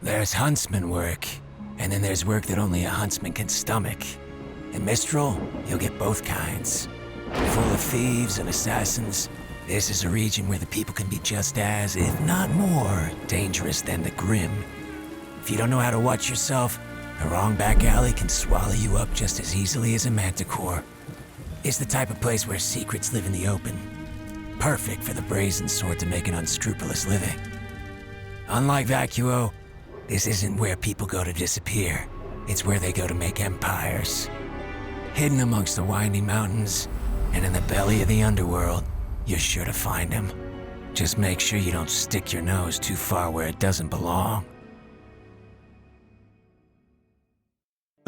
There's huntsman work, and then there's work that only a huntsman can stomach. In Mistral, you'll get both kinds. Full of thieves and assassins, this is a region where the people can be just as, if not more, dangerous than the Grimm. If you don't know how to watch yourself, a wrong back alley can swallow you up just as easily as a manticore. It's the type of place where secrets live in the open. Perfect for the brazen sort to make an unscrupulous living. Unlike Vacuo, this isn't where people go to disappear. It's where they go to make empires. Hidden amongst the winding mountains and in the belly of the underworld, you're sure to find them. Just make sure you don't stick your nose too far where it doesn't belong.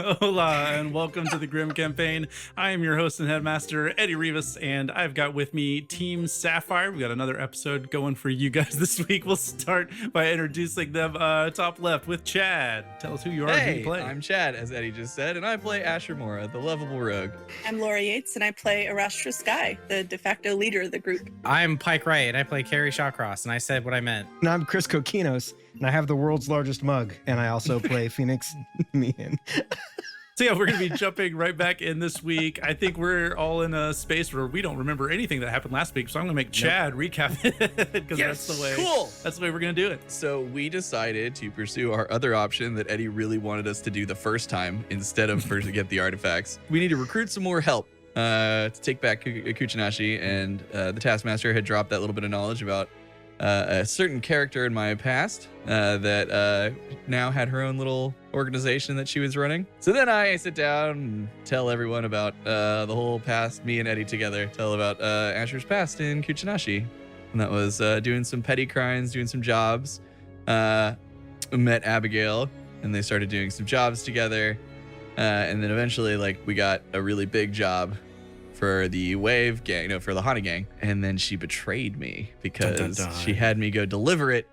Hola, and welcome to the Grimm campaign. I am your host and headmaster, Eddie Rivas, and I've got with me Team SAFR. We've got another episode going for you guys this week. We'll start by introducing them. Top left with Chad. Tell us who you are and who you play. I'm Chad, as Eddie just said, and I play Asher Mora, the lovable rogue. I'm Laura Yates, and I play Arashtra Sky, the de facto leader of the group. I'm Pike Wright, and I play Carrie Shawcross, and I said what I meant. And I'm Chris Kokinos, and I have the world's largest mug, and I also play Phoenix Meehan. So yeah, we're going to be jumping right back in this week. I think we're all in a space where we don't remember anything that happened last week, so I'm going to make Chad recap it because that's the way. Cool. That's the way we're going to do it. So we decided to pursue our other option that Eddie really wanted us to do the first time instead of first to get the artifacts. We need to recruit some more help to take back Kuchinashi, and the Taskmaster had dropped that little bit of knowledge about a certain character in my past that now had her own little organization that she was running. So then I sit down and tell everyone about the whole past, me and Eddie together, tell about Asher's past in Kuchinashi. And that was doing some petty crimes, doing some jobs. Met Abigail, and they started doing some jobs together. And then eventually, like, we got a really big job for the Wave gang, for the Hana gang. And then she betrayed me because she had me go deliver it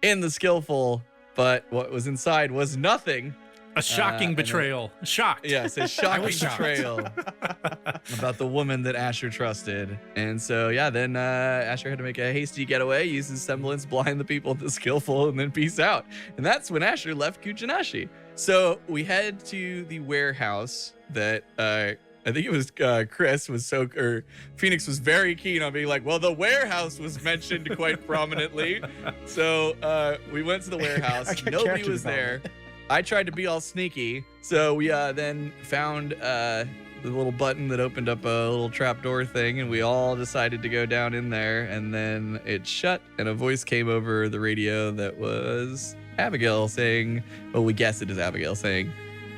in the Skillful, but what was inside was nothing. A shocking betrayal. Shocked. Yes, a shocking betrayal about the woman that Asher trusted. And so, yeah, then Asher had to make a hasty getaway, use his semblance, blind the people at the Skillful, and then peace out. And that's when Asher left Kuchinashi. So we head to the warehouse that I think it was Chris or Phoenix was very keen on being like, well, the warehouse was mentioned quite prominently. So we went to the warehouse. Nobody was there. I tried to be all sneaky. So we then found the little button that opened up a little trapdoor thing, and we all decided to go down in there, and then it shut, and a voice came over the radio that was Abigail saying, well, we guess it is Abigail saying,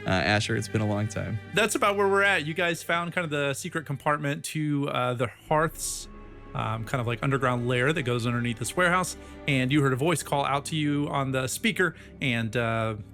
Asher, it's been a long time. That's about where we're at. You guys found kind of the secret compartment to the hearths, kind of like underground lair that goes underneath this warehouse. And you heard a voice call out to you on the speaker. And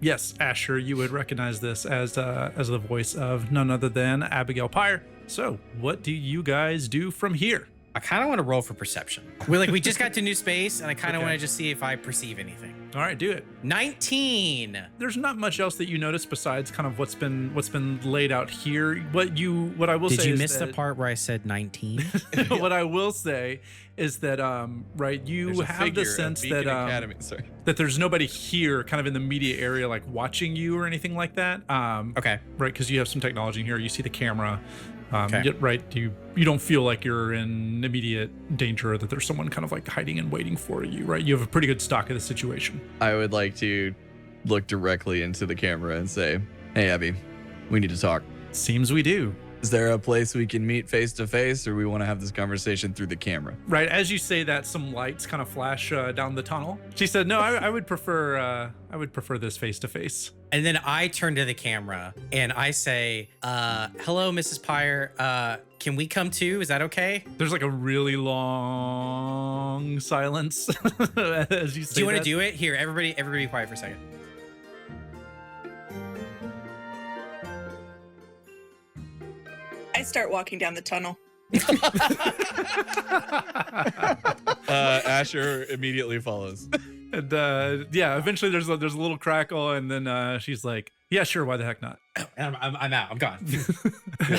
yes, Asher, you would recognize this as the voice of none other than Abigail Pyre. So what do you guys do from here? I kind of want to roll for perception. We just got to new space, and I kind of want to just see if I perceive anything. All right, do it. 19. There's not much else that you notice besides kind of what's been laid out here. What I will say is Did you miss the part where I said 19? What I will say is that right, you have the sense that that there's nobody here kind of in the media area like watching you or anything like that. Okay. Right, because you have some technology in here. You see the camera. Okay. Right, you don't feel like you're in immediate danger or that there's someone kind of like hiding and waiting for you, right? You have a pretty good stock of the situation. I would like to look directly into the camera and say, hey, Abby, we need to talk. Seems we do. Is there a place we can meet face to face, or we want to have this conversation through the camera? Right, as you say that, some lights kind of flash down the tunnel. She said, no, I would prefer this face to face. And then I turn to the camera and I say, hello, Mrs. Pyre. Can we come too? Is that okay? There's like a really long silence as you say. Do you want to do it? Here, everybody be quiet for a second. I start walking down the tunnel. Asher immediately follows. And yeah, eventually there's a little crackle, and then she's like, "Yeah, sure, why the heck not?" I'm out. I'm gone.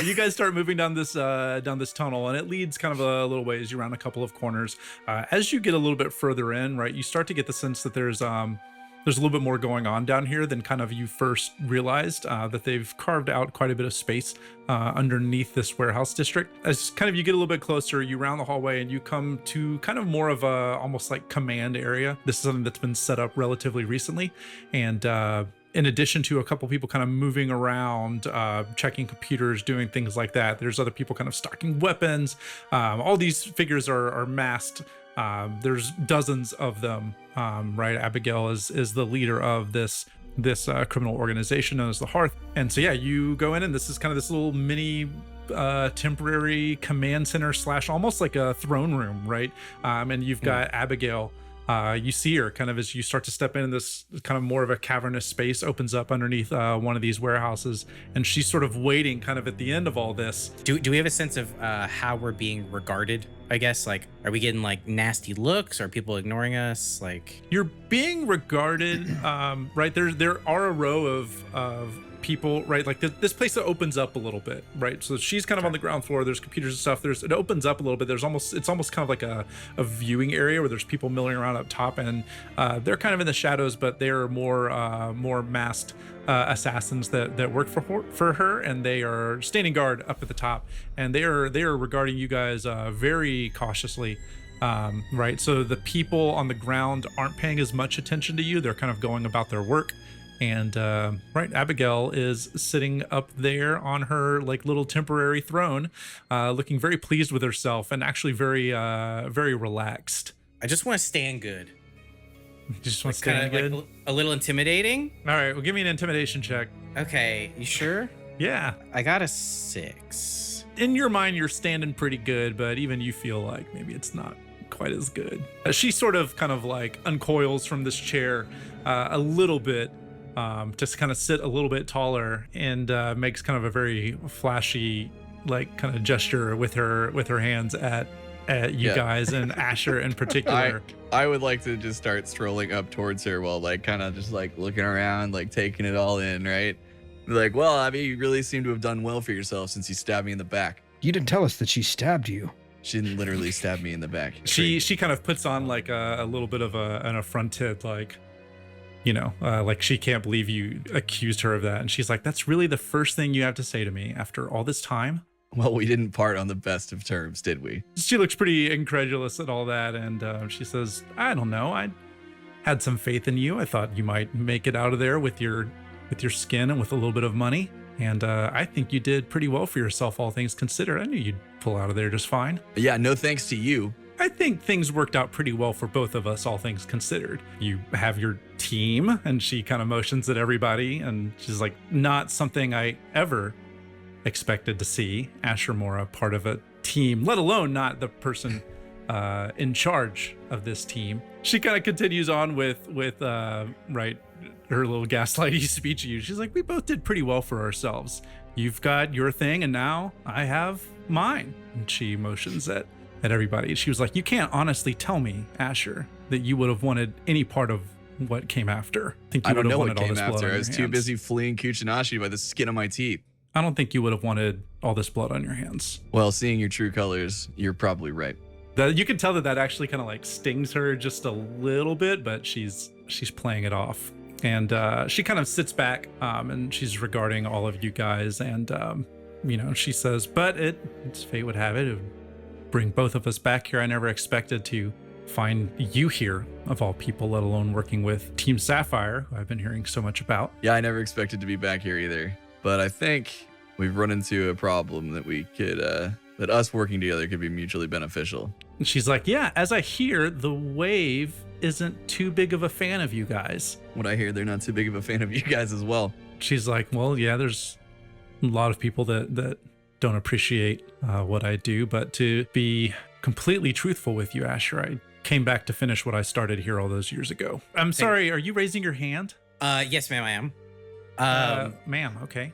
You guys start moving down this tunnel, and it leads kind of a little ways around a couple of corners. As you get a little bit further in, right, you start to get the sense that there's there's a little bit more going on down here than kind of you first realized, that they've carved out quite a bit of space underneath this warehouse district. As kind of you get a little bit closer, you round the hallway and you come to kind of more of a almost like command area. This is something that's been set up relatively recently, and in addition to a couple people kind of moving around, checking computers, doing things like that, there's other people kind of stocking weapons. All these figures are masked. There's dozens of them, right? Abigail is the leader of this criminal organization known as the Hearth. And so, yeah, you go in and this is kind of this little mini temporary command center / almost like a throne room, right? And you've got Abigail. You see her kind of as you start to step in, this kind of more of a cavernous space opens up underneath one of these warehouses, and she's sort of waiting kind of at the end of all this. Do we have a sense of how we're being regarded? I guess, like, are we getting like nasty looks? Are people ignoring us? Like, you're being regarded, right? There are a row of people, right? Like this place that opens up a little bit, right? So she's kind of on the ground floor. There's computers and stuff. It opens up a little bit. It's almost kind of like a viewing area where there's people milling around up top, and they're kind of in the shadows, but they're more masked assassins that work for her, and they are standing guard up at the top, and they are regarding you guys very cautiously. Right, so the people on the ground aren't paying as much attention to you. They're kind of going about their work. And right, Abigail is sitting up there on her like little temporary throne, looking very pleased with herself and actually very relaxed. I just want to stand good. You just want to stand good? Like a little intimidating? All right, well, give me an intimidation check. Okay, you sure? Yeah. I got a 6. In your mind, you're standing pretty good, but even you feel like maybe it's not quite as good. She sort of kind of like uncoils from this chair a little bit, just kind of sit a little bit taller, and makes kind of a very flashy like kind of gesture with her hands at you guys and Asher in particular. I would like to just start strolling up towards her while like kind of just like looking around, like taking it all in, right? Like, well, I mean, you really seem to have done well for yourself since you stabbed me in the back. You didn't tell us that she stabbed you. She didn't literally stab me in the back. She kind of puts on like a little bit of an affronted, like, you know, like she can't believe you accused her of that. And she's like, that's really the first thing you have to say to me after all this time? Well, we didn't part on the best of terms, did we? She looks pretty incredulous at all that. And she says, I don't know. I had some faith in you. I thought you might make it out of there with your skin and with a little bit of money. And I think you did pretty well for yourself, all things considered. I knew you'd pull out of there just fine. Yeah, no thanks to you. I think things worked out pretty well for both of us, all things considered. You have your team, and she kind of motions at everybody, and she's like, not something I ever expected to see Asher Mora part of a team, let alone not the person in charge of this team. She kind of continues on with right, her little gaslighty speech to you. She's like, we both did pretty well for ourselves. You've got your thing, and now I have mine. And she motions at everybody. She was like, you can't honestly tell me, Asher, that you would have wanted any part of what came after. I don't know what came after. I was too busy fleeing Kuchinashi by the skin of my teeth. I don't think you would have wanted all this blood on your hands. Well, seeing your true colors, you're probably right. You can tell that actually kind of like stings her just a little bit, but she's playing it off. And she kind of sits back and she's regarding all of you guys. And, you know, she says, but it's fate would have it. It would bring both of us back here. I never expected to find you here, of all people, let alone working with Team SAFR, who I've been hearing so much about. Yeah, I never expected to be back here either. But I think we've run into a problem that we could, that us working together could be mutually beneficial. And she's like, yeah, as I hear, the Wave isn't too big of a fan of you guys. What I hear, they're not too big of a fan of you guys as well. She's like, well, yeah, there's a lot of people that don't appreciate what I do, but to be completely truthful with you, Asher, I came back to finish what I started here all those years ago. I'm sorry, are you raising your hand? Yes, ma'am, I am. Ma'am, okay.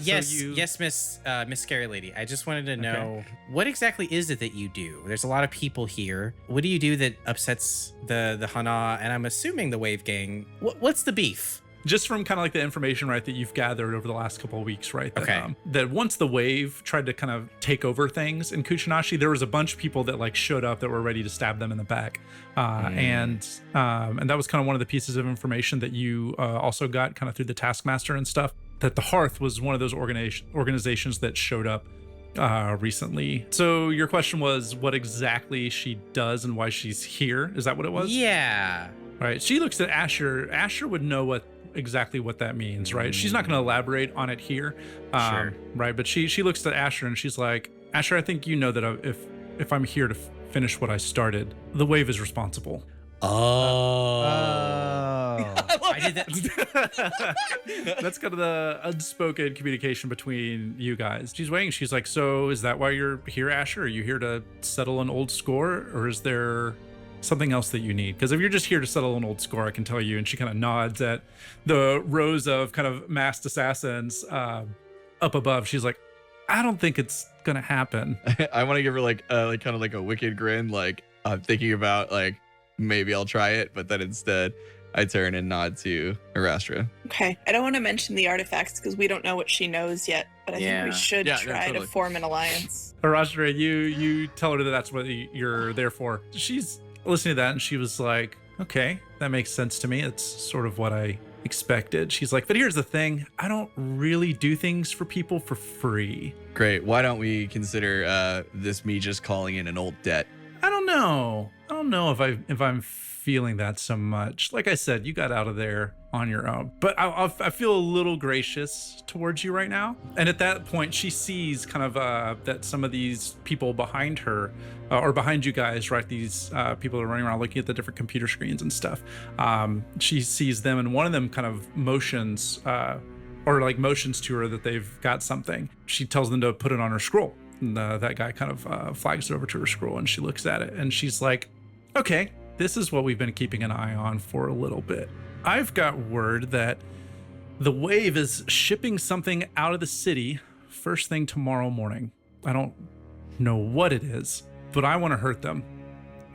Yes, Miss Scary Lady. I just wanted to know, what exactly is it that you do? There's a lot of people here. What do you do that upsets the Hana, and I'm assuming the Wave Gang? What's the beef? just from kind of like the information, right, that you've gathered over the last couple of weeks, right? That, Okay. That once the wave tried to kind of take over things in Kuchinashi, there was a bunch of people that like showed up that were ready to stab them in the back, and that was kind of one of the pieces of information that you also got kind of through the Taskmaster and stuff. That the Hearth was one of those organizations that showed up recently. So your question was what exactly she does and why she's here. Is that what it was? Yeah. Right. She looks at Asher. Asher would know exactly what that means, right? She's not going to elaborate on it here. Sure. Right. But she looks at Asher and she's like, Asher, I think you know that if I'm here to finish what I started, the wave is responsible. Oh. Oh. I did that. That's kind of the unspoken communication between you guys. She's waiting. She's like, so is that why you're here, Asher? Are you here to settle an old score, or is there something else that you need? Because if you're just here to settle an old score, I can tell you. And she kind of nods at the rows of kind of masked assassins up above. She's like, I don't think it's gonna happen. I want to give her like kind of like a wicked grin, like I'm thinking about like maybe I'll try it, but then instead I turn and nod to Arastra. Okay. I don't want to mention the artifacts because we don't know what she knows yet, but I think we should Yeah, no, try totally. to form an alliance. Arastra, you tell her that that's what you're there for. She's listening to that and she was like, okay, that makes sense to me. It's sort of what I expected. She's like, but here's the thing, I don't really do things for people for free. Great. Why don't we consider this me just calling in an old debt? I don't know if I'm feeling that so much. Like I said, you got out of there on your own, but I feel a little gracious towards you right now. And at that point, she sees kind of that some of these people behind her or behind you guys, right? These people are running around looking at the different computer screens and stuff. She sees them, and one of them kind of motions to her that they've got something. She tells them to put it on her scroll. And that guy kind of flags it over to her scroll, and she looks at it and she's like, okay, this is what we've been keeping an eye on for a little bit. I've got word that the wave is shipping something out of the city first thing tomorrow morning. I don't know what it is, but I want to hurt them.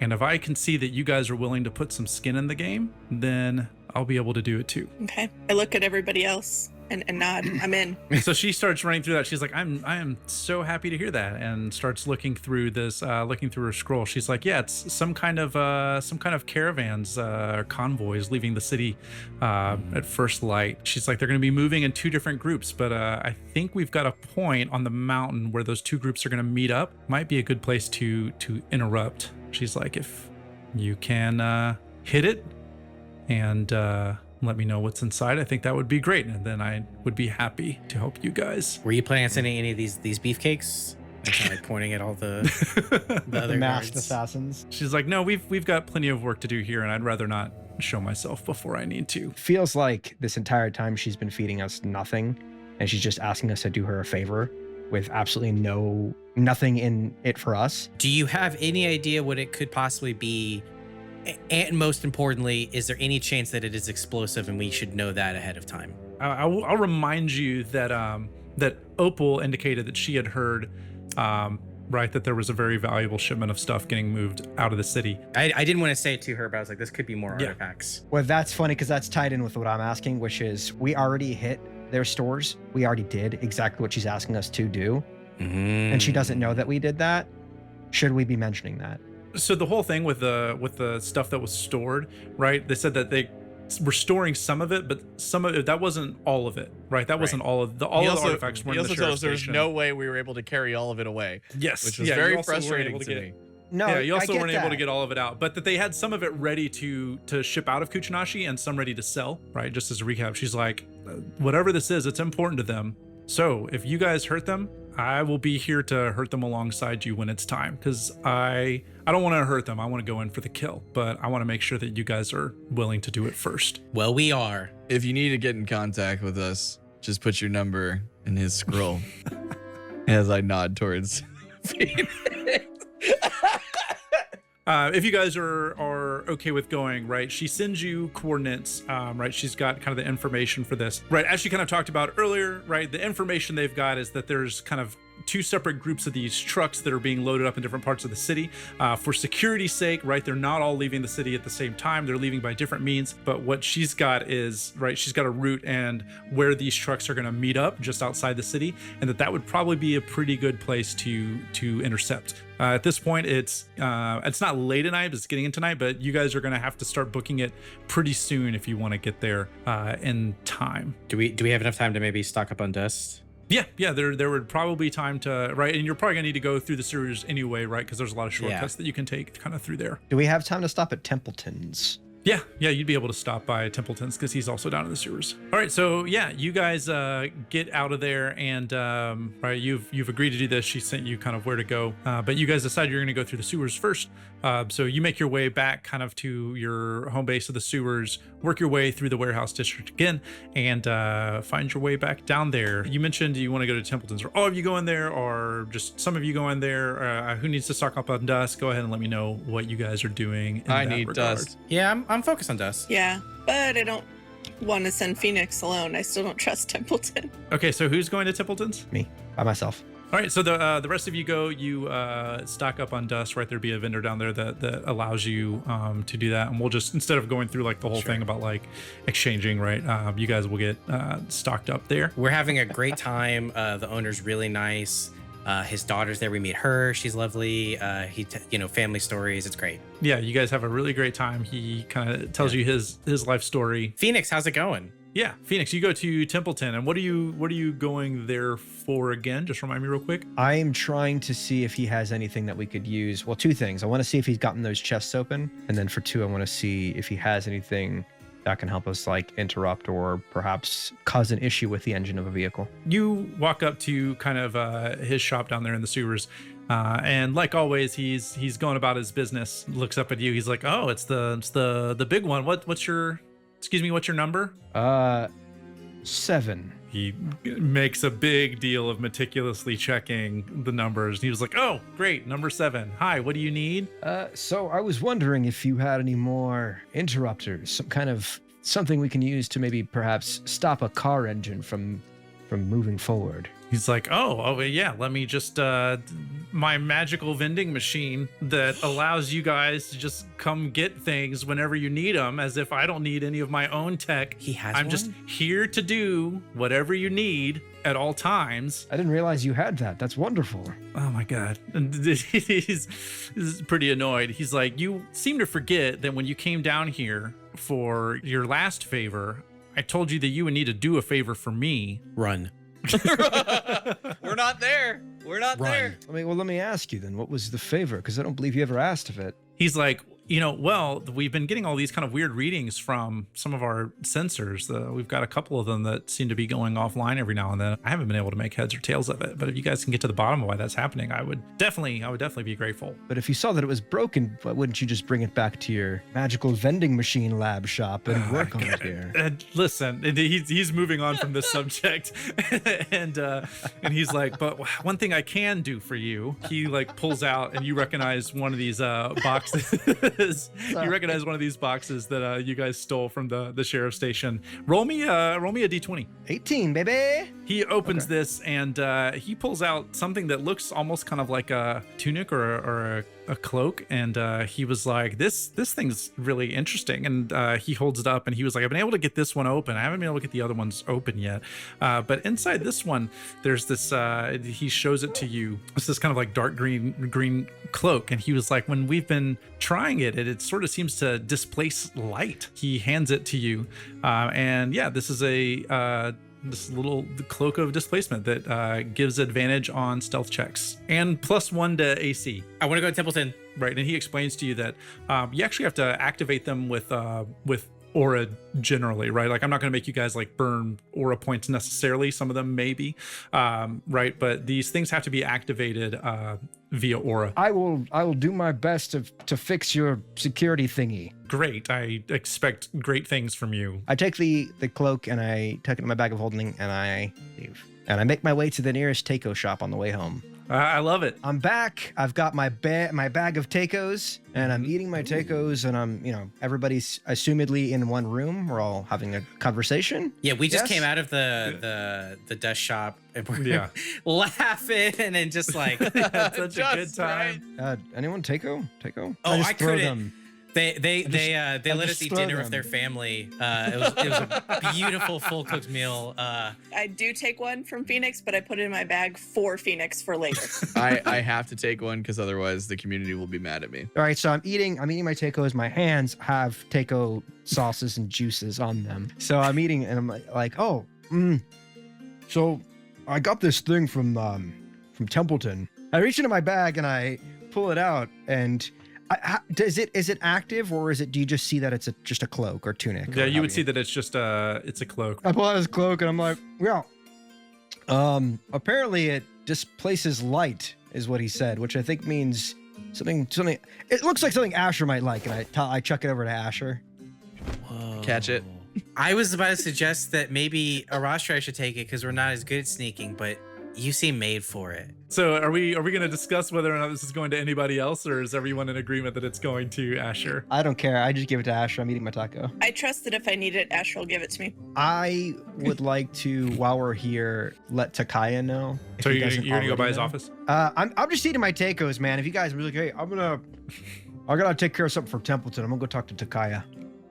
And if I can see that you guys are willing to put some skin in the game, then I'll be able to do it too. Okay. I look at everybody else and nod. I'm in. So she starts running through that. She's like, I am so happy to hear that, and starts looking through this, looking through her scroll. She's like, yeah, it's some kind of caravans or convoys leaving the city at first light. She's like, they're going to be moving in two different groups, but I think we've got a point on the mountain where those two groups are going to meet up. Might be a good place to interrupt. She's like, if you can hit it and let me know what's inside, I think that would be great, and then I would be happy to help you guys. Were you planning on sending any of these beefcakes? I'm kind of like pointing at all the other The masked guards. assassins. She's like, no, we've got plenty of work to do here, and I'd rather not show myself before I need to. Feels like this entire time she's been feeding us nothing, and she's just asking us to do her a favor with absolutely nothing in it for us. Do you have any idea what it could possibly be? And most importantly, is there any chance that it is explosive and we should know that ahead of time? I'll remind you that that Opal indicated that she had heard, right, that there was a very valuable shipment of stuff getting moved out of the city. I didn't want to say it to her, but I was like, this could be more Yeah. artifacts. Well, that's funny because that's tied in with what I'm asking, which is we already hit their stores. We already did exactly what she's asking us to do, and she doesn't know that we did that. Should we be mentioning that? So the whole thing with the stuff that was stored, right? They said that they were storing some of it, but some of it, that wasn't all of it, right? That wasn't all of the artifacts were He in the also told us sheriff's there was station. no way we were able to carry all of it away, Yes, which was yeah, you very also weren't frustrating able to get me. No, Yeah, you also I get weren't able to that. get all of it out, but that they had some of it ready to ship out of Kuchinashi and some ready to sell, right? Just as a recap, she's like, whatever this is, it's important to them. So if you guys hurt them, I will be here to hurt them alongside you when it's time, because I don't want to hurt them. I want to go in for the kill, but I want to make sure that you guys are willing to do it first. Well, we are. If you need to get in contact with us, just put your number in his scroll. As I nod towards Phoenix. If you guys are okay with going, right, she sends you coordinates, right? She's got kind of the information for this, right? As she kind of talked about earlier, right? The information they've got is that there's kind of two separate groups of these trucks that are being loaded up in different parts of the city. For security's sake, right, they're not all leaving the city at the same time. They're leaving by different means. But what she's got is, right, she's got a route and where these trucks are going to meet up just outside the city, and that would probably be a pretty good place to intercept. At this point, it's not late at night, but it's getting into night, but you guys are going to have to start booking it pretty soon if you want to get there in time. Do we have enough time to maybe stock up on dust? Yeah, there would probably be time to, right, and you're probably gonna need to go through the sewers anyway, right, because there's a lot of shortcuts that you can take kind of through there. Do we have time to stop at Templeton's? Yeah, you'd be able to stop by Templeton's because he's also down in the sewers. All right, so yeah, you guys get out of there, and right, you've agreed to do this. She sent you kind of where to go, but you guys decide you're going to go through the sewers first. So you make your way back kind of to your home base of the sewers, work your way through the warehouse district again, and find your way back down there. You mentioned you want to go to Templeton's. Are all of you going there, or just some of you going there? Who needs to stock up on dust? Go ahead and let me know what you guys are doing. I need dust. Yeah, I'm focused on dust. Yeah, but I don't want to send Phoenix alone. I still don't trust Templeton. Okay, so who's going to Templeton's? Me, by myself. All right, so the rest of you go. You stock up on dust. Right, there'd be a vendor down there that allows you to do that. And we'll just, instead of going through like the whole thing about like exchanging, right, you guys will get stocked up there. We're having a great time. The owner's really nice. His daughter's there. We meet her. She's lovely. Family stories. It's great. Yeah, you guys have a really great time. He kind of tells you his life story. Phoenix, how's it going? Yeah, Phoenix, you go to Templeton, and what are you going there for again? Just remind me real quick. I'm trying to see if he has anything that we could use. Well, two things. I want to see if he's gotten those chests open, and then for two, I want to see if he has anything that can help us like interrupt or perhaps cause an issue with the engine of a vehicle. You walk up to kind of his shop down there in the sewers, and like always, he's going about his business. Looks up at you. He's like, "Oh, it's the big one. What's your number?" 7. He makes a big deal of meticulously checking the numbers. He was like, "Oh, great, number 7. Hi, what do you need?" So I was wondering if you had any more interrupters, some kind of something we can use to maybe perhaps stop a car engine from moving forward. He's like, oh yeah, let me just my magical vending machine that allows you guys to just come get things whenever you need them, as if I don't need any of my own tech. I'm just here to do whatever you need at all times. I didn't realize you had that. That's wonderful. Oh my god. And he's pretty annoyed. He's like, you seem to forget that when you came down here for your last favor, I told you that you would need to do a favor for me. Run. We're not there. We're not there. Let me ask you then, what was the favor? Because I don't believe you ever asked of it. He's like, well, we've been getting all these kind of weird readings from some of our sensors. We've got a couple of them that seem to be going offline every now and then. I haven't been able to make heads or tails of it, but if you guys can get to the bottom of why that's happening, I would definitely be grateful. But if you saw that it was broken, why wouldn't you just bring it back to your magical vending machine lab shop and work on it here? Listen, he's moving on from this subject, and he's like, but one thing I can do for you. He like pulls out, and you recognize one of these boxes. You recognize one of these boxes that you guys stole from the sheriff's station. Roll me a d20. 18, baby. He opens this, and he pulls out something that looks almost kind of like a tunic or a cloak, and he was like, this thing's really interesting, and he holds it up, and he was like, I've been able to get this one open. I haven't been able to get the other ones open yet, but inside this one there's this he shows it to you. It's this kind of like dark green cloak, and he was like, when we've been trying it sort of seems to displace light. He hands it to you, and yeah, this is this little cloak of displacement that gives advantage on stealth checks and +1 to AC. I want to go to Templeton. Right, and he explains to you that you actually have to activate them with aura generally, right? Like, I'm not going to make you guys like burn aura points necessarily. Some of them maybe, right? But these things have to be activated via aura. I will do my best to fix your security thingy. Great. I expect great things from you. I take the cloak and I tuck it in my bag of holding and I leave. And I make my way to the nearest taco shop on the way home. I love it. I'm back. I've got my bag of tacos, and I'm eating my tacos, and I'm, everybody's assumedly in one room. We're all having a conversation. Yeah, we just Yes? came out of the dust shop and we're laughing and just like That's such a good time. Anyone taco? Oh, just I throw couldn't. them. They let just us eat throw dinner them. with their family. It was a beautiful full cooked meal. I do take one from Phoenix, but I put it in my bag for Phoenix for later. I have to take one because otherwise the community will be mad at me. All right, so I'm eating my tacos. My hands have taco sauces and juices on them. So I'm eating, and I'm like, so I got this thing from Templeton. I reach into my bag and I pull it out, and is it active, or do you just see that it's just a cloak or tunic? Yeah, you would see that it's just it's a cloak. I pull out his cloak and I'm like, yeah. Apparently it displaces light, is what he said, which I think means something. It looks like something Asher might like, and I chuck it over to Asher. Whoa. Catch it. I was about to suggest that maybe Arashtra should take it because we're not as good at sneaking, but you seem made for it. So are we going to discuss whether or not this is going to anybody else, or is everyone in agreement that it's going to Asher? I don't care. I just give it to Asher. I'm eating my taco. I trust that if I need it, Asher will give it to me. I would like to, while we're here, let Takaya know. if So he you're doesn't going to go already by his know. office? I'm just eating my tacos, man. If you guys are really great, I gotta take care of something for Templeton. I'm gonna go talk to Takaya.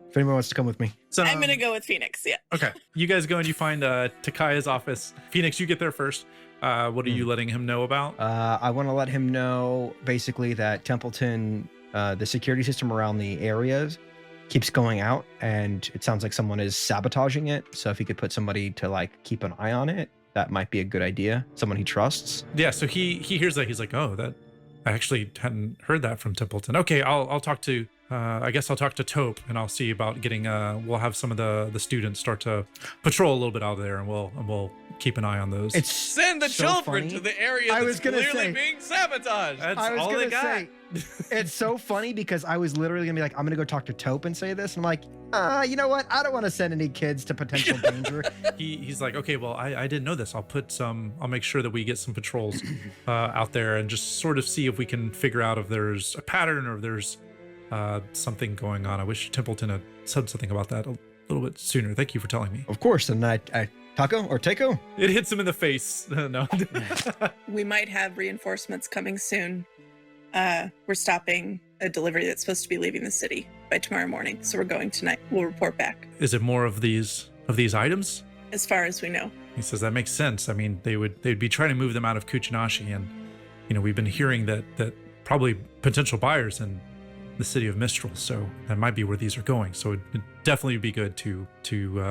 If anyone wants to come with me. So, I'm going to go with Phoenix, yeah. Okay. You guys go and you find Takaya's office. Phoenix, you get there first. What are you letting him know about? I want to let him know basically that Templeton, the security system around the areas keeps going out, and it sounds like someone is sabotaging it. So if he could put somebody to keep an eye on it, that might be a good idea. Someone he trusts. Yeah, so he hears that. He's like, oh, that I actually hadn't heard that from Templeton. Okay, I'll talk to I guess I'll talk to Taupe, and I'll see about getting we'll have some of the students start to patrol a little bit out there, and we'll keep an eye on those. It's Send the so children funny. to the area I that's was gonna clearly say- being sabotaged. That's I was all they gonna got. say, it's so funny because I was literally gonna be like, I'm gonna go talk to Taupe and say this. And I'm like, you know what? I don't want to send any kids to potential danger. He's like, okay, well, I didn't know this. I'll make sure that we get some patrols out there and just sort of see if we can figure out if there's a pattern or if there's something going on. I wish Templeton had said something about that a little bit sooner. Thank you for telling me. Of course. And I taco. It hits him in the face. No. We might have reinforcements coming soon. We're stopping a delivery that's supposed to be leaving the city by tomorrow morning. So we're going tonight. We'll report back. Is it more of these items? As far as we know. He says that makes sense. I mean, they'd be trying to move them out of Kuchinashi, and we've been hearing that probably potential buyers in the city of Mistral, so that might be where these are going. So it'd definitely be good to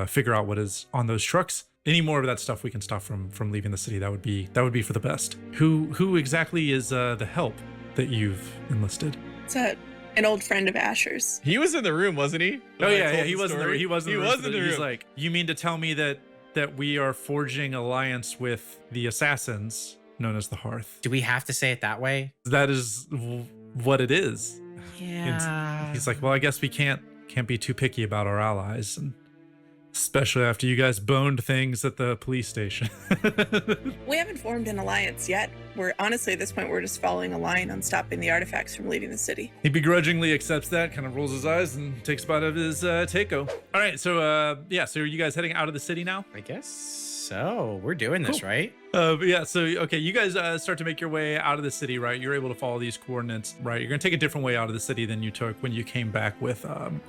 figure out what is on those trucks. Any more of that stuff we can stop from leaving the city, that would be for the best. Who exactly is the help that you've enlisted? It's an old friend of Asher's. He was in the room, wasn't he? Oh When I yeah, told he the was in the story? he was in the He room. was in the He's room. like, you mean to tell me that we are forging alliance with the assassins known as the Hearth? Do we have to say it that way? That is what it is. Yeah. He's like, well, I guess we can't be too picky about our allies, and especially after you guys boned things at the police station. We haven't formed an alliance yet. We're honestly at this point we're just following a line on stopping the artifacts from leaving the city. He begrudgingly accepts that, kind of rolls his eyes, and takes a bite of his taco. All right, so so are you guys heading out of the city now? I guess so. We're doing this, Cool. right? But yeah, so okay, you guys start to make your way out of the city, right? You're able to follow these coordinates, right? You're gonna take a different way out of the city than you took when you came back with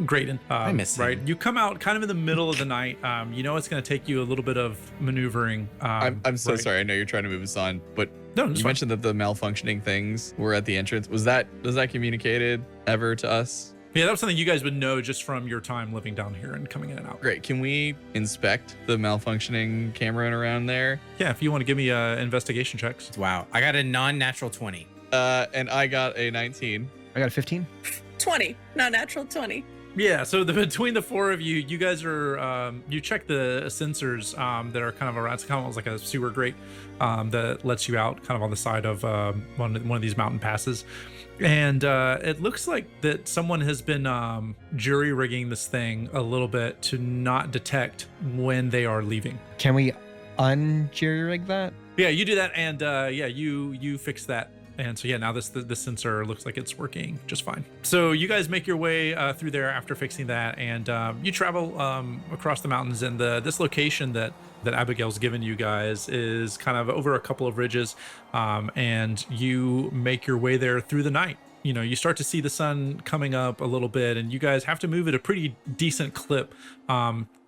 Graydon. I miss him. right? You come out kind of in the middle of the night. It's gonna take you a little bit of maneuvering. I'm so right. sorry. I know you're trying to move us on, but No, you it's fine. mentioned that the malfunctioning things were at the entrance. Was that communicated ever to us? Yeah, that was something you guys would know just from your time living down here and coming in and out. Great. Can we inspect the malfunctioning camera and around there? Yeah, if you want to give me investigation checks. Wow. I got a non-natural 20. And I got a 19. I got a 15. 20, not natural 20. Yeah, so between the four of you, you guys are you check the sensors that are kind of around. It's kind of almost like a sewer grate that lets you out kind of on the side of one of these mountain passes, and it looks like that someone has been jury rigging this thing a little bit to not detect when they are leaving. Can we un-jury rig that? Yeah, you do that, and you fix that. And so yeah, now this sensor looks like it's working just fine. So you guys make your way through there after fixing that, and you travel across the mountains. And this location that Abigail's given you guys is kind of over a couple of ridges, and you make your way there through the night. You know, you start to see the sun coming up a little bit, and you guys have to move at a pretty decent clip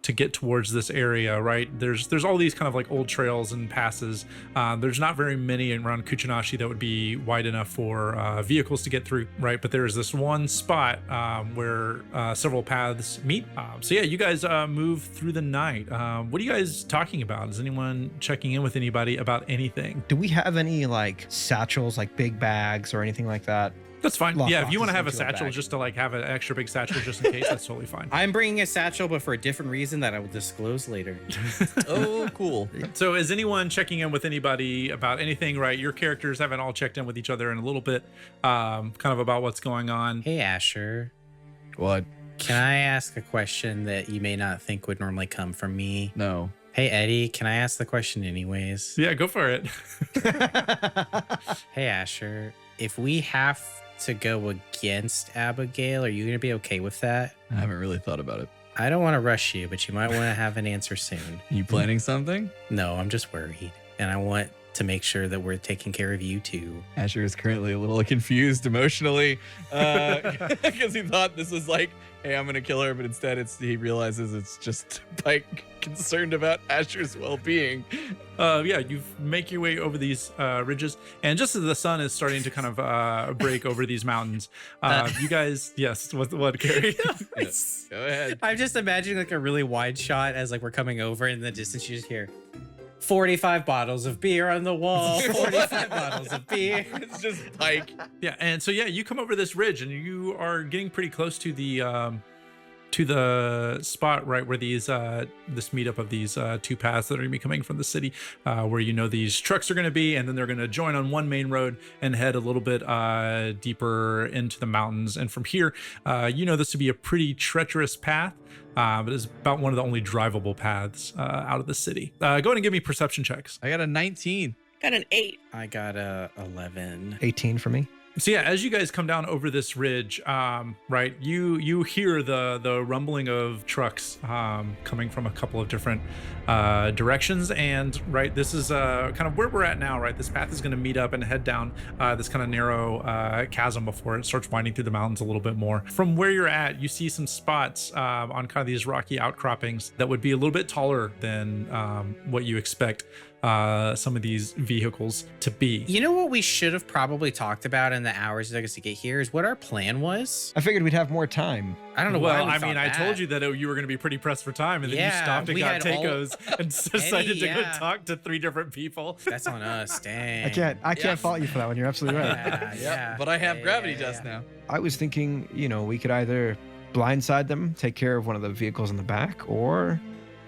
to get towards this area, right? There's all these kind of like old trails and passes. There's not very many around Kuchinashi that would be wide enough for vehicles to get through, right? But there's this one spot where several paths meet. So yeah, you guys move through the night. What are you guys talking about? Is anyone checking in with anybody about anything? Do we have any like satchels, like big bags or anything like that? That's fine. Lock Yeah, if you want to boxes have a into a satchel bag. just to like have an extra big satchel just in case, that's totally fine. I'm bringing a satchel, but for a different reason that I will disclose later. Oh, cool. So is anyone checking in with anybody about anything, right? Your characters haven't all checked in with each other in a little bit, kind of about what's going on. Hey, Asher. What? Can I ask a question that you may not think would normally come from me? No. Hey, Eddie, can I ask the question anyways? Yeah, go for it. Hey, Asher, if we have to go against Abigail, are you going to be okay with that? I haven't really thought about it. I don't want to rush you, but you might want to have an answer soon. You planning something? No, I'm just worried. And I want to make sure that we're taking care of you too. Asher is currently a little confused emotionally because he thought this was like, hey, I'm going to kill her. But instead he realizes it's just Pike concerned about Asher's well-being. Yeah, you make your way over these ridges, and just as the sun is starting to kind of break over these mountains, you guys, yes, what, Carrie? Yes. Go ahead. I'm just imagining like a really wide shot as like we're coming over in the distance. You just hear 45 bottles of beer on the wall, 45 bottles of beer. It's just Pike. Yeah, and so yeah, you come over this ridge, and you are getting pretty close to the spot right where these this meetup of these two paths that are going to be coming from the city, where you know these trucks are going to be, and then they're going to join on one main road and head a little bit deeper into the mountains. And from here, you know this to be a pretty treacherous path, but it's about one of the only drivable paths out of the city. Go ahead and give me perception checks. I got a 19. Got an 8. I got a 11. 18 for me. So yeah, as you guys come down over this ridge, right, you hear the rumbling of trucks coming from a couple of different directions, and right, this is kind of where we're at now, right? This path is going to meet up and head down this kind of narrow chasm before it starts winding through the mountains a little bit more. From where you're at, you see some spots on kind of these rocky outcroppings that would be a little bit taller than what you expect some of these vehicles to be. You know what we should have probably talked about in the hours it took us to get here is what our plan was. I figured we'd have more time. I don't know Well, why we I thought mean, I that. told you that you were going to be pretty pressed for time, and then you Yeah, stopped and we got had all- tacos and decided to go yeah. talk to 3 different people. That's on us. Dang. I can't Yeah. fault you for that one. You're absolutely right. Yeah, yeah. But I have Yeah, gravity yeah, dust yeah. now. I was thinking, we could either blindside them, take care of one of the vehicles in the back, or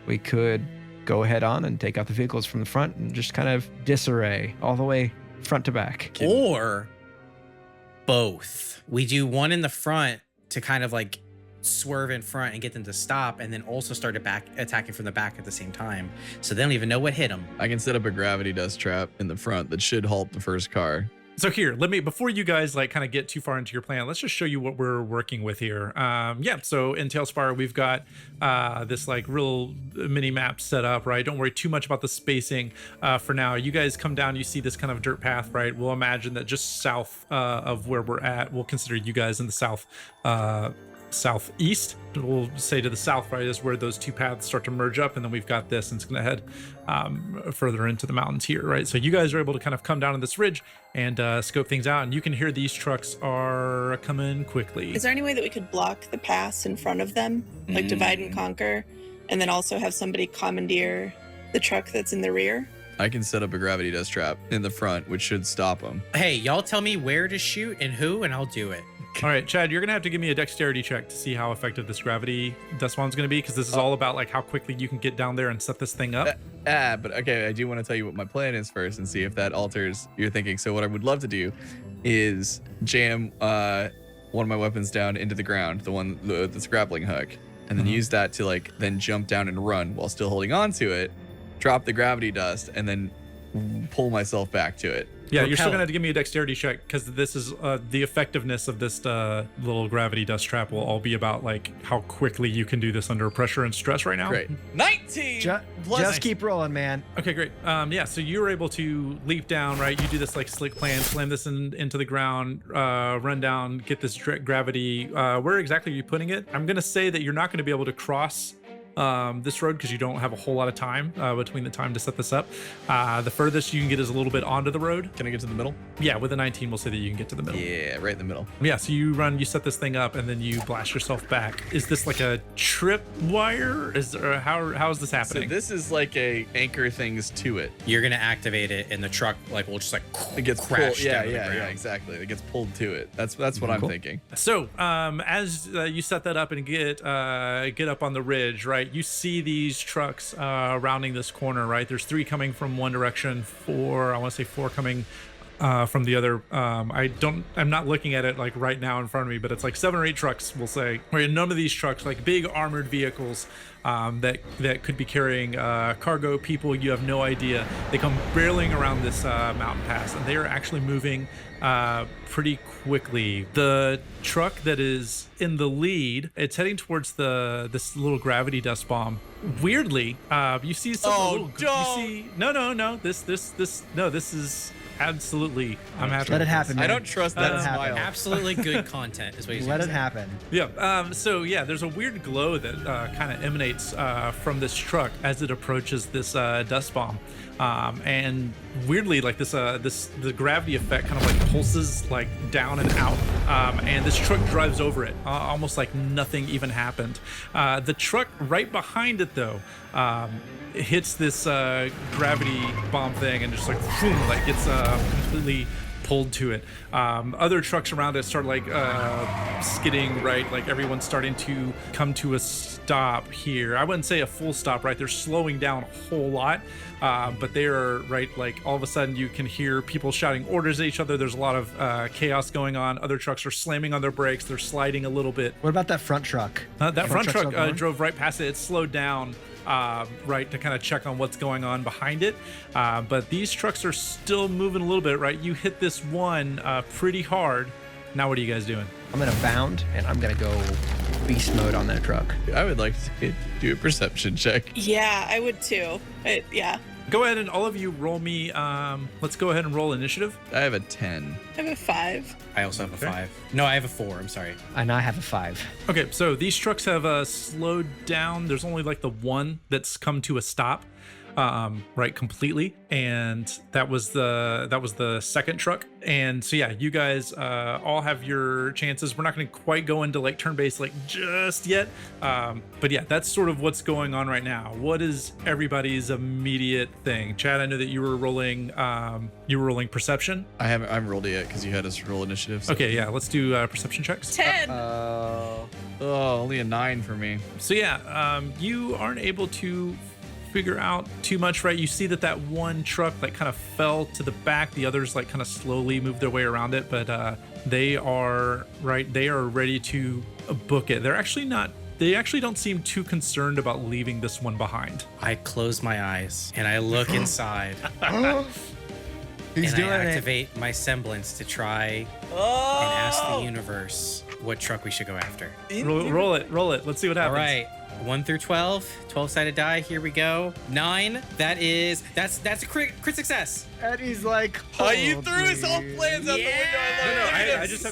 we could go head on and take out the vehicles from the front and just kind of disarray all the way front to back. Or both. We do one in the front to kind of like swerve in front and get them to stop, and then also start attacking from the back at the same time. So they don't even know what hit them. I can set up a gravity dust trap in the front that should halt the first car. So here, before you guys like kind of get too far into your plan, let's just show you what we're working with here. So in Tailspire, we've got this like real mini map set up, right? Don't worry too much about the spacing for now. You guys come down, you see this kind of dirt path, right? We'll imagine that just south of where we're at, we'll consider you guys in the southeast. We'll say to the south, right, is where those two paths start to merge up, and then we've got this, and it's going to head further into the mountains here, right? So you guys are able to kind of come down on this ridge and scope things out, and you can hear these trucks are coming quickly. Is there any way that we could block the pass in front of them, like divide and conquer, and then also have somebody commandeer the truck that's in the rear? I can set up a gravity dust trap in the front, which should stop them. Hey, y'all tell me where to shoot and who, and I'll do it. All right, Chad, you're gonna have to give me a dexterity check to see how effective this gravity dust bomb's gonna be, because this is all about like how quickly you can get down there and set this thing up. But okay, I do want to tell you what my plan is first and see if that alters your thinking. So what I would love to do is jam one of my weapons down into the ground, that's grappling hook, and then use that to like then jump down and run while still holding on to it, drop the gravity dust, and then pull myself back to it. Yeah, you're still Propel. gonna have to give me a dexterity check because this is the effectiveness of this little gravity dust trap will all be about like how quickly you can do this under pressure and stress right now. Great. 19 plus Just keep rolling, man. Okay, great. Yeah, so you were able to leap down, right? You do this like slick plan, slam this into the ground, run down, get this gravity. Where exactly are you putting it? I'm gonna say that you're not gonna be able to cross this road because you don't have a whole lot of time between the time to set this up. The furthest you can get is a little bit onto the road. Can I get to the middle? Yeah, with a 19, we'll say that you can get to the middle. Yeah, right in the middle. Yeah, so you set this thing up, and then you blast yourself back. Is this like a trip wire? How is this So happening? this is like a anchor things to it. You're gonna activate it, and the truck like will just like It gets crash pulled. Yeah, down to the yeah, ground. exactly. It gets pulled to it. That's what I'm thinking. So, as you set that up and get up on the ridge, right? You see these trucks rounding this corner, right? There's 3 coming from one direction, 4 coming from the other. I'm not looking at it like right now in front of me, but it's like 7 or 8 trucks, we'll say. Right, none of these trucks, like big armored vehicles that could be carrying cargo, people. You have no idea. They come barreling around this mountain pass, and they are actually moving pretty quickly. The truck that is in the lead, it's heading towards this little gravity dust bomb. Weirdly, you see something. This is absolutely. I'm happy. Let it with happen, I man. don't trust Let that it happen. smile. Absolutely good content is what he's Let it saying. happen. this. Yeah. So yeah, there's a weird glow that kind of emanates from this truck as it approaches this dust bomb, and weirdly, like the gravity effect kind of like pulses like down and out, and this truck drives over it, almost like nothing even happened. The truck right behind it, though, it hits this gravity bomb thing and just like boom, like gets completely pulled to it. Other trucks around it start like skidding, right? Like everyone's starting to come to a stop here. I wouldn't say a full stop, right? They're slowing down a whole lot, but they are right. Like all of a sudden you can hear people shouting orders at each other. There's a lot of chaos going on. Other trucks are slamming on their brakes. They're sliding a little bit. What about that front truck? That front truck's truck still going? drove right past it. It slowed down, right, to kind of check on what's going on behind it. But these trucks are still moving a little bit, right? You hit this one pretty hard. Now what are you guys doing? I'm gonna bound and I'm gonna go beast mode on that truck. I would like to do a perception check. Yeah, I would too. Yeah, Go ahead and all of you roll me. Let's go ahead and roll initiative. I have a 10. I have a 5. I also have a Okay. 5. No, I have a 4. I'm sorry. And I have a 5. Okay, so these trucks have slowed down. There's only like the one that's come to a stop, right, completely, and that was the second truck. And so yeah, you guys all have your chances. We're not going to quite go into like turn-based like just yet, but yeah, that's sort of what's going on right now. What is everybody's immediate thing? Chad, I know that you were rolling perception. I haven't rolled it yet because you had us roll initiative. So. Okay, yeah, let's do perception checks. 10. Oh, only a 9 for me. So yeah, you aren't able to figure out too much, right? You see that one truck like kind of fell to the back. The others like kind of slowly moved their way around it, but they are ready to book it. They actually don't seem too concerned about leaving this one behind. I close my eyes and I look inside He's and doing I it. activate my semblance to try and ask the universe what truck we should go after. Roll it. Let's see what happens. All right. 1 through 12, 12-sided die. Here we go. 9. That's a crit success. And he's like, Oh, you threw his whole plans out the window. I just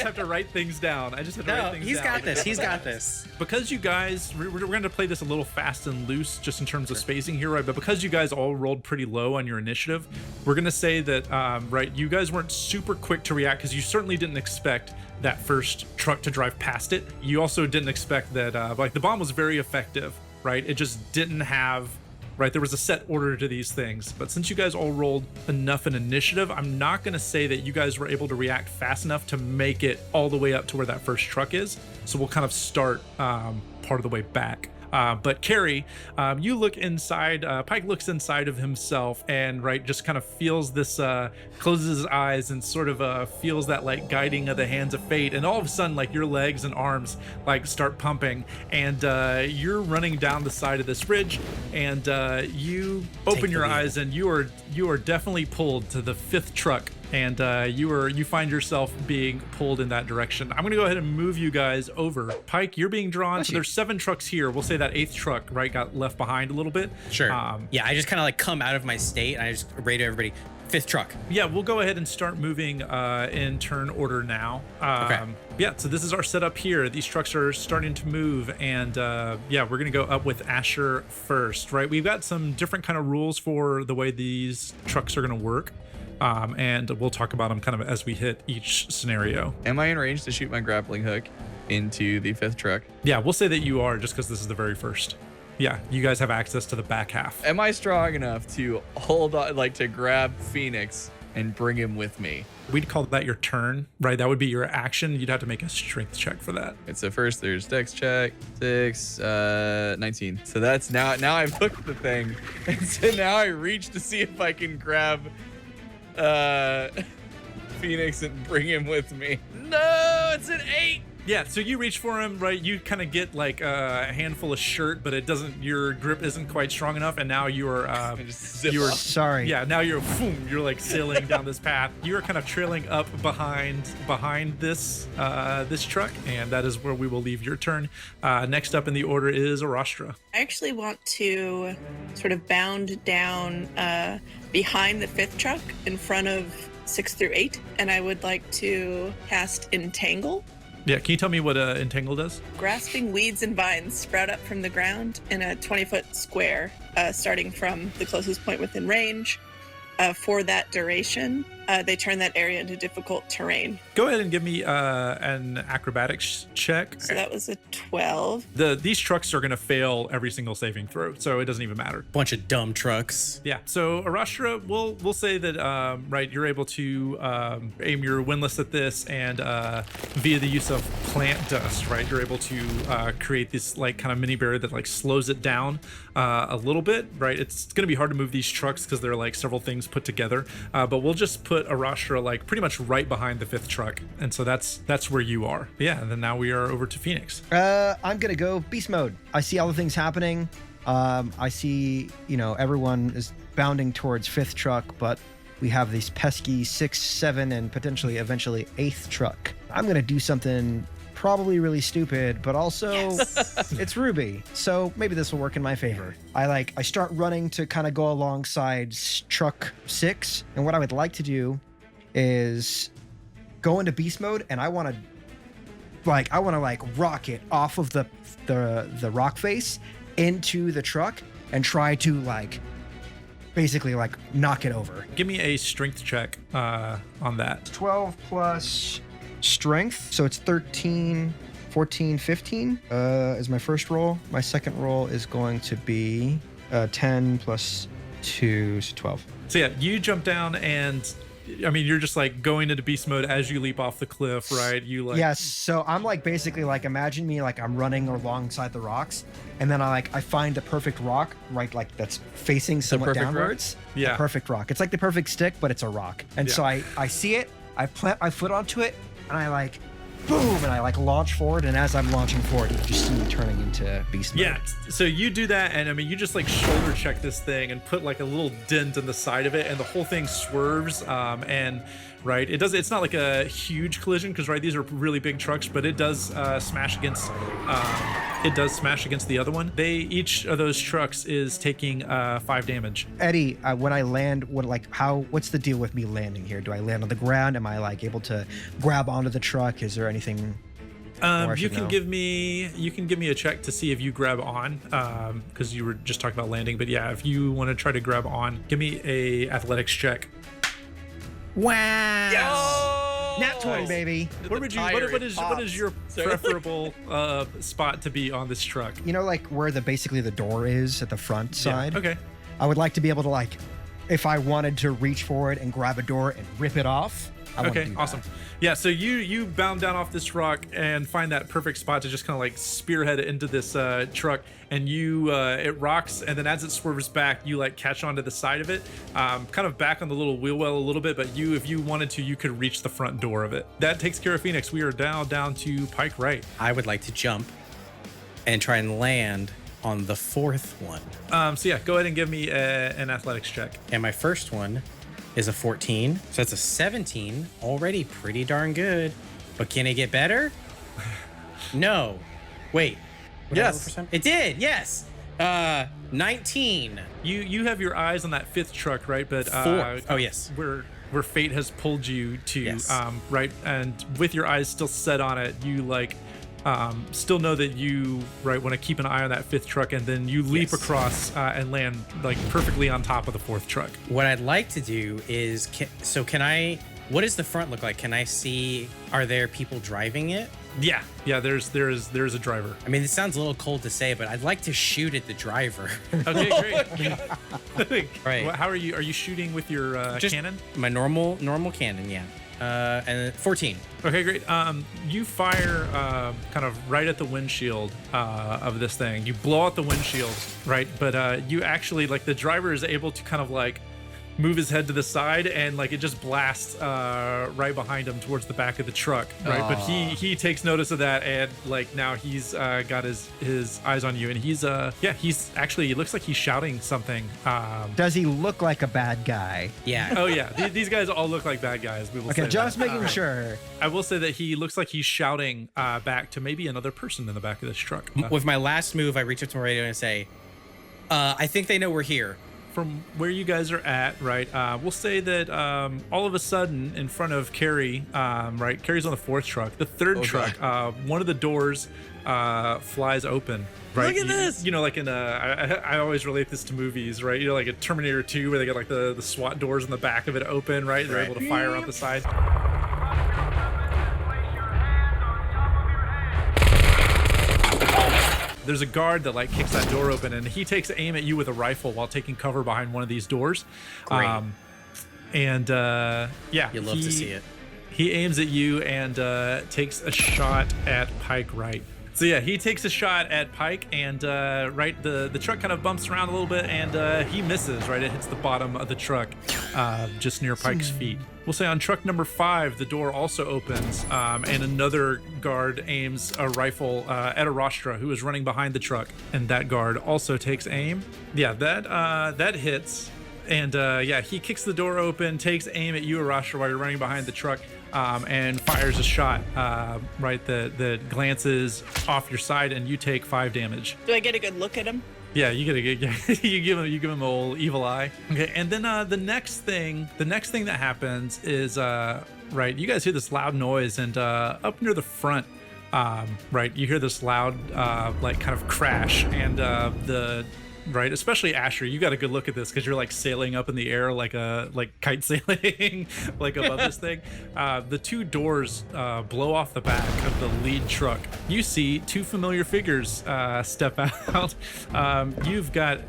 have to write things down. No, he's got this. He's got this. Because you guys, we're going to play this a little fast and loose just in terms of spacing here, right? But because you guys all rolled pretty low on your initiative, we're going to say that, right, you guys weren't super quick to react because you certainly didn't expect that first truck to drive past it. You also didn't expect that, like, the bomb was very effective, right? It just didn't have, right? There was a set order to these things. But since you guys all rolled enough in initiative, I'm not going to say that you guys were able to react fast enough to make it all the way up to where that first truck is. So we'll kind of start part of the way back. But Carrie, you look inside. Pike looks inside of himself and just kind of feels this, closes his eyes and sort of feels that like guiding of the hands of fate. And all of a sudden, like your legs and arms like start pumping, and you're running down the side of this ridge, and you open your eyes, and you are definitely pulled to the 5th truck. And you find yourself being pulled in that direction. I'm gonna go ahead and move you guys over. Pike, you're being drawn. So there's 7 trucks here. We'll say that 8th truck, right, got left behind a little bit. Sure. Yeah, I just kind of like come out of my state, and I just radio everybody, 5th truck. Yeah, we'll go ahead and start moving in turn order now. Okay. Yeah, so this is our setup here. These trucks are starting to move, and yeah, we're gonna go up with Asher first, right? We've got some different kind of rules for the way these trucks are gonna work. And we'll talk about them kind of as we hit each scenario. Am I in range to shoot my grappling hook into the 5th truck? Yeah, we'll say that you are, just because this is the very first. Yeah, you guys have access to the back half. Am I strong enough to hold on, like to grab Phoenix and bring him with me? We'd call that your turn, right? That would be your action. You'd have to make a strength check for that. It's so first there's Dex check, 6, 19. So that's now I've hooked the thing. And so now I reach to see if I can grab Phoenix and bring him with me. No, it's an 8. Yeah, so you reach for him, right? You kind of get like a handful of shirt, but it doesn't. Your grip isn't quite strong enough, and now you're sorry. Yeah, now you're like sailing down this path. You're kind of trailing up behind this this truck, and that is where we will leave your turn. Next up in the order is Arastra. I actually want to sort of bound down behind the 5th truck in front of 6 through 8, and I would like to cast Entangle. Yeah, can you tell me what Entangle does? Grasping weeds and vines sprout up from the ground in a 20-foot square, starting from the closest point within range. For that duration, they turn that area into difficult terrain. Go ahead and give me an acrobatics check. So that was a 12. These trucks are going to fail every single saving throw, so it doesn't even matter. Bunch of dumb trucks. Yeah. So Arastra, we'll say that right, you're able to aim your windlass at this, and via the use of plant dust, right, you're able to create this like kind of mini barrier that like slows it down a little bit, right? It's going to be hard to move these trucks because they're like several things put together, but we'll just put Arastra like pretty much right behind the 5th truck, and so that's where you are. But yeah, and then now we are over to Phoenix. I'm gonna go beast mode. I see all the things happening. I see, everyone is bounding towards 5th truck, but we have these pesky 6, 7, and potentially eventually 8th truck. I'm gonna do something probably really stupid, but also it's RWBY, so maybe this will work in my favor. I start running to kind of go alongside truck 6, and what I would like to do is go into beast mode, and I want to rocket off of the rock face into the truck and try to basically knock it over. Give me a strength check on that. 12 plus strength, so it's 13, 14, 15 is my first roll. My second roll is going to be 10 plus 2, so 12. So yeah, you jump down, and I mean, you're just going into beast mode as you leap off the cliff, right? Yes, so I'm basically imagine me I'm running alongside the rocks, and then I find the perfect rock, right, that's facing somewhat downwards. Rock? Yeah. The perfect rock. It's like the perfect stick, but it's a rock. And so I see it, I plant my foot onto it, and I boom, and I launch forward, and as I'm launching forward, you just see me turning into beast mode. Yeah, so you do that, and I mean, you just shoulder check this thing and put a little dent in the side of it, and the whole thing swerves, and right, it's not a huge collision, because right, these are really big trucks, but it does smash against the other one. Each of those trucks is taking 5 damage. Eddie, when I land, what's the deal with me landing here? Do I land on the ground? Am I able to grab onto the truck? Is there anything you can give me a check to see if you grab on, because you were just talking about landing. But yeah, if you want to try to grab on, give me a athletics check. Wow. Yes! Nat 20, baby. What is your preferable spot to be on this truck? Where basically the door is at the front side. Yeah, okay. I would like to be able to if I wanted to reach forward and grab a door and rip it off, I wanna Okay, do that. awesome. Yeah, so you bound down off this rock and find that perfect spot to just kind of like spearhead it into this truck, and you it rocks, and then as it swerves back, you like catch onto the side of it, kind of back on the little wheel well a little bit, but if you wanted to, you could reach the front door of it. That takes care of Phoenix. We are now down to Pike Right. I would like to jump and try and land on the fourth one. So yeah, go ahead and give me an athletics check. And my first one is a 14. So that's a 17. Already pretty darn good. But can it get better? No. Wait. What did I roll Yes. for some- It did. Yes. 19. You have your eyes on that fifth truck, right? But Fourth. Oh, yes. Where fate has pulled you to, Yes. right? And with your eyes still set on it, you like still know that you want to keep an eye on that fifth truck, and then you leap Yes. across and land like perfectly on top of the fourth truck. What I'd like to do is, can I, what does the front look like? Can I see, are there people driving it? Yeah, there's a driver. I mean, it sounds a little cold to say, but I'd like to shoot at the driver. Okay, great. Right. How are you? Are you shooting with your Just cannon? My normal cannon, yeah. And 14. Okay, great. You fire kind of right at the windshield of this thing. You blow out the windshield, right? But you actually, like, the driver is able to kind of like move his head to the side, and like it just blasts right behind him towards the back of the truck, right? But he takes notice of that, and like now he's got his eyes on you, and he's actually, it looks like he's shouting something. Does he look like a bad guy? Yeah. Oh yeah, these guys all look like bad guys. We will Okay, say just that. making sure. I will say that he looks like he's shouting back to maybe another person in the back of this truck. With my last move, I reach up to my radio and say, I think they know we're here. From where you guys are at, right? We'll say that all of a sudden, in front of Carrie, right? Carrie's on the fourth truck. The third truck, one of the doors flies open. Right? Look at this! You know, like in I always relate this to movies, right? You know, like a Terminator 2, where they got like the SWAT doors in the back of it open, right? They're able to fire out the side. There's a guard that like kicks that door open, and he takes aim at you with a rifle while taking cover behind one of these doors. Great. Yeah, You love to see it. He aims at you and takes a shot at Pike Right. So yeah, he takes a shot at Pike, and right, the truck kind of bumps around a little bit, and he misses. Right, it hits the bottom of the truck, just near Pike's feet. We'll say on truck number 5, the door also opens, and another guard aims a rifle at Arashtra, who is running behind the truck, and that guard also takes aim. Yeah, that hits. And he kicks the door open, takes aim at you, Arashtra, while you're running behind the truck, and fires a shot, right, that glances off your side, and you take 5 damage. Do I get a good look at him? Yeah, you give him an old evil eye. Okay, and then the next thing that happens is right, you guys hear this loud noise, and up near the front, right, you hear this loud like kind of crash, and the right, especially Asher, you got a good look at this because you're like sailing up in the air like kite sailing like above this thing. The 2 doors blow off the back of the lead truck. You see 2 familiar figures step out. You've got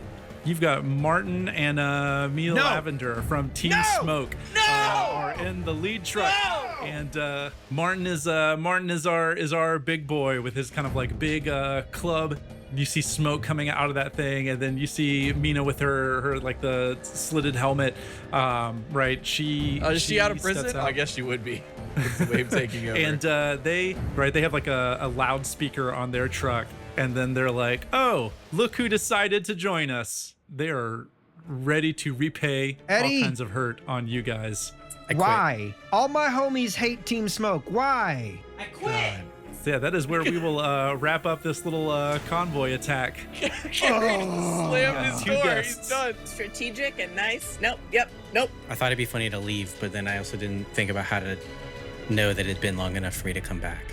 Martin and Mia Lavender from Team Smoke are in the lead truck. And Martin is our big boy with his kind of like big club. You see smoke coming out of that thing, and then you see Mina with her like the slitted helmet. Right, Is she out of steps prison? out. I guess she would be. It's the wave taking over. And they have like a loudspeaker on their truck, and then they're like, "Oh, look who decided to join us!" They are ready to repay Eddie. all kinds of hurt on you guys. I quit. Why? All my homies hate Team Smoke. Why? I quit. So yeah, that is where we will wrap up this little convoy attack. Slammed his 2 door. guests. He's done. Strategic and nice. Nope. I thought it'd be funny to leave, but then I also didn't think about how to know that it'd been long enough for me to come back.